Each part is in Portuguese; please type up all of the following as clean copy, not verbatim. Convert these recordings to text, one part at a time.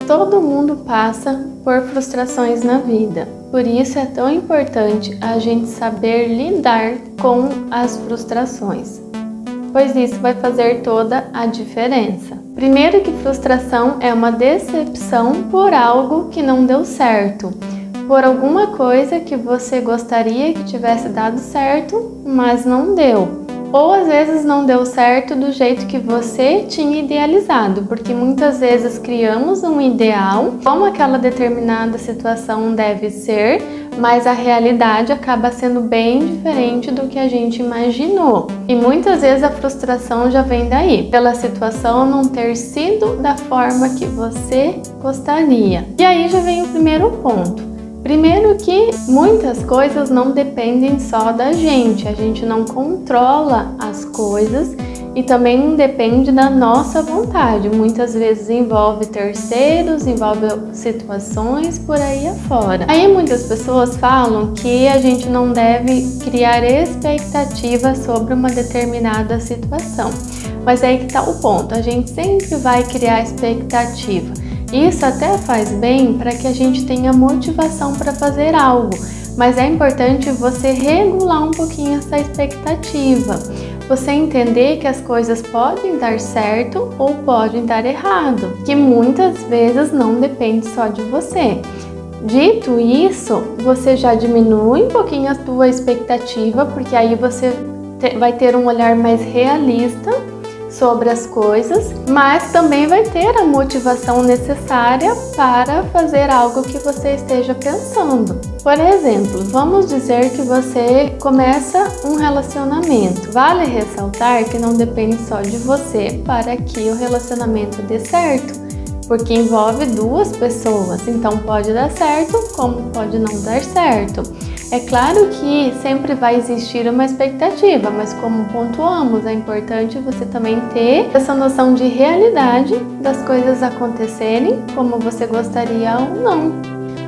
todo mundo passa por frustrações na vida. Por isso é tão importante a gente saber lidar com as frustrações, pois isso vai fazer toda a diferença. Primeiro que frustração é uma decepção por algo que não deu certo, por alguma coisa que você gostaria que tivesse dado certo, mas não deu. Ou às vezes não deu certo do jeito que você tinha idealizado, porque muitas vezes criamos um ideal, como aquela determinada situação deve ser, mas a realidade acaba sendo bem diferente do que a gente imaginou. E muitas vezes a frustração já vem daí, pela situação não ter sido da forma que você gostaria. E aí já vem o primeiro ponto. Primeiro que muitas coisas não dependem só da gente, a gente não controla as coisas e também não depende da nossa vontade. Muitas vezes envolve terceiros, envolve situações por aí afora. Aí muitas pessoas falam que a gente não deve criar expectativas sobre uma determinada situação. Mas aí que está o ponto, a gente sempre vai criar expectativa. Isso até faz bem para que a gente tenha motivação para fazer algo, mas é importante você regular um pouquinho essa expectativa. Você entender que as coisas podem dar certo ou podem dar errado, que muitas vezes não depende só de você. Dito isso, você já diminui um pouquinho a sua expectativa, porque aí você vai ter um olhar mais realista sobre as coisas, mas também vai ter a motivação necessária para fazer algo que você esteja pensando. Por exemplo, vamos dizer que você começa um relacionamento. Vale ressaltar que não depende só de você para que o relacionamento dê certo, porque envolve duas pessoas, então pode dar certo como pode não dar certo. É claro que sempre vai existir uma expectativa, mas como pontuamos, é importante você também ter essa noção de realidade das coisas acontecerem como você gostaria ou não.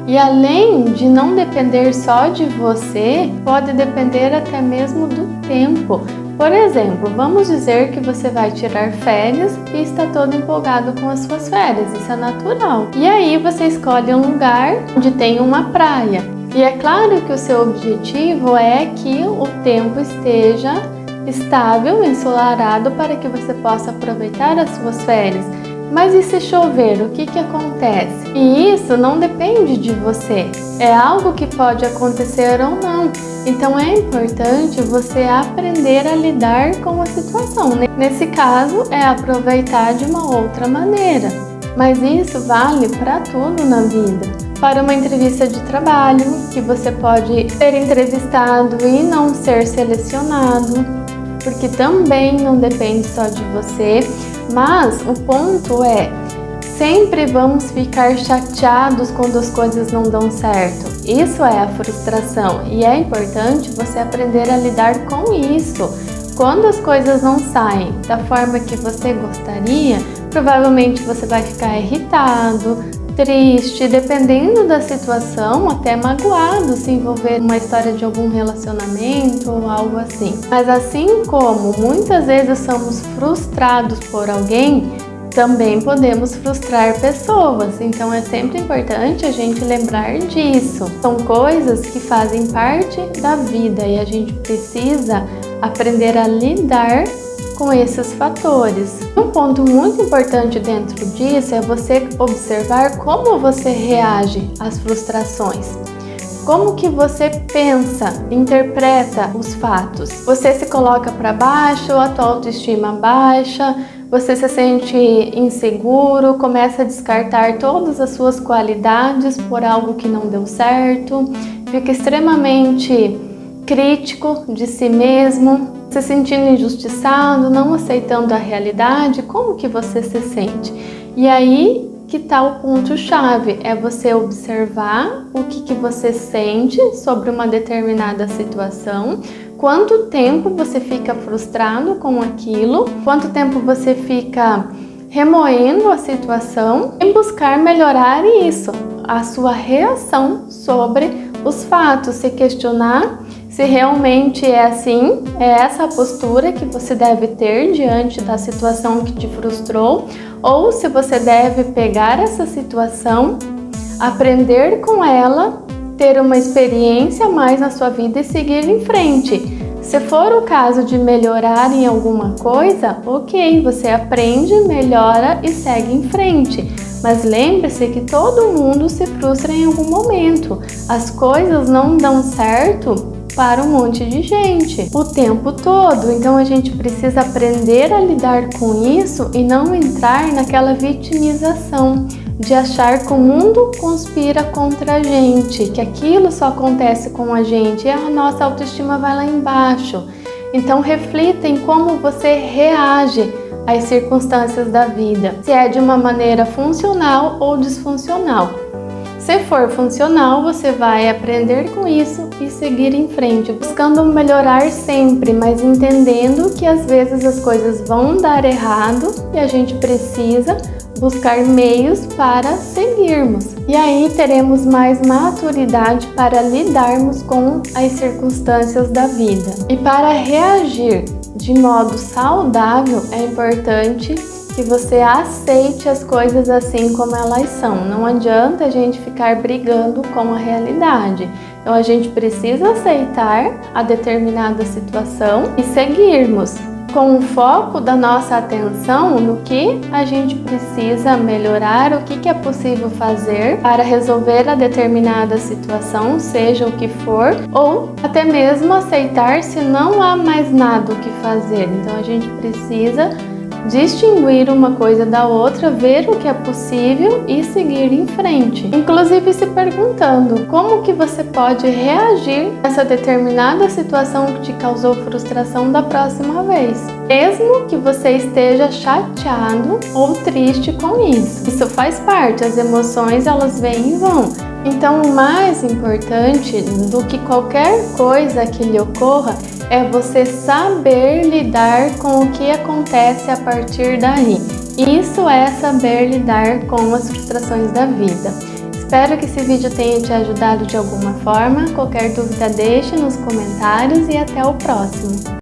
E além de não depender só de você, pode depender até mesmo do tempo. Por exemplo, vamos dizer que você vai tirar férias e está todo empolgado com as suas férias, isso é natural. E aí você escolhe um lugar onde tem uma praia. E é claro que o seu objetivo é que o tempo esteja estável, ensolarado, para que você possa aproveitar as suas férias. Mas e se chover, o que acontece? E isso não depende de você, é algo que pode acontecer ou não. Então é importante você aprender a lidar com a situação. Nesse caso, é aproveitar de uma outra maneira. Mas isso vale para tudo na vida. Para uma entrevista de trabalho, que você pode ser entrevistado e não ser selecionado, porque também não depende só de você, mas o ponto é, sempre vamos ficar chateados quando as coisas não dão certo. Isso é a frustração e é importante você aprender a lidar com isso. Quando as coisas não saem da forma que você gostaria, provavelmente você vai ficar irritado, triste, dependendo da situação, até magoado se envolver numa história de algum relacionamento ou algo assim. Mas assim como muitas vezes somos frustrados por alguém, também podemos frustrar pessoas. Então é sempre importante a gente lembrar disso. São coisas que fazem parte da vida e a gente precisa aprender a lidar com esses fatores. Um ponto muito importante dentro disso é você observar como você reage às frustrações. Como que você pensa, interpreta os fatos? Você se coloca para baixo, a tua autoestima baixa, você se sente inseguro, começa a descartar todas as suas qualidades por algo que não deu certo, fica extremamente crítico de si mesmo, se sentindo injustiçado, não aceitando a realidade. Como que você se sente? E aí que está o ponto-chave, é você observar o que você sente sobre uma determinada situação, quanto tempo você fica frustrado com aquilo, quanto tempo você fica remoendo a situação e buscar melhorar isso, a sua reação sobre os fatos, se questionar se realmente é assim, é essa a postura que você deve ter diante da situação que te frustrou, ou se você deve pegar essa situação, aprender com ela, ter uma experiência a mais na sua vida e seguir em frente. Se for o caso de melhorar em alguma coisa, ok, você aprende, melhora e segue em frente. Mas lembre-se que todo mundo se frustra em algum momento. As coisas não dão certo para um monte de gente o tempo todo. Então a gente precisa aprender a lidar com isso e não entrar naquela vitimização de achar que o mundo conspira contra a gente, que aquilo só acontece com a gente e a nossa autoestima vai lá embaixo. Então reflita em como você reage às circunstâncias da vida, se é de uma maneira funcional ou disfuncional. Se for funcional, você vai aprender com isso e seguir em frente, buscando melhorar sempre, mas entendendo que às vezes as coisas vão dar errado e a gente precisa buscar meios para seguirmos. E aí teremos mais maturidade para lidarmos com as circunstâncias da vida. E para reagir de modo saudável, é importante que você aceite as coisas assim como elas são. Não adianta a gente ficar brigando com a realidade. Então a gente precisa aceitar a determinada situação e seguirmos com o foco da nossa atenção no que a gente precisa melhorar, o que é possível fazer para resolver a determinada situação, seja o que for, ou até mesmo aceitar se não há mais nada o que fazer. Então a gente precisa distinguir uma coisa da outra, ver o que é possível e seguir em frente. Inclusive se perguntando como que você pode reagir a essa determinada situação que te causou frustração da próxima vez, mesmo que você esteja chateado ou triste com isso. Isso faz parte, as emoções elas vêm e vão. Então o mais importante do que qualquer coisa que lhe ocorra é você saber lidar com o que acontece a partir daí. Isso é saber lidar com as frustrações da vida. Espero que esse vídeo tenha te ajudado de alguma forma. Qualquer dúvida deixe nos comentários e até o próximo.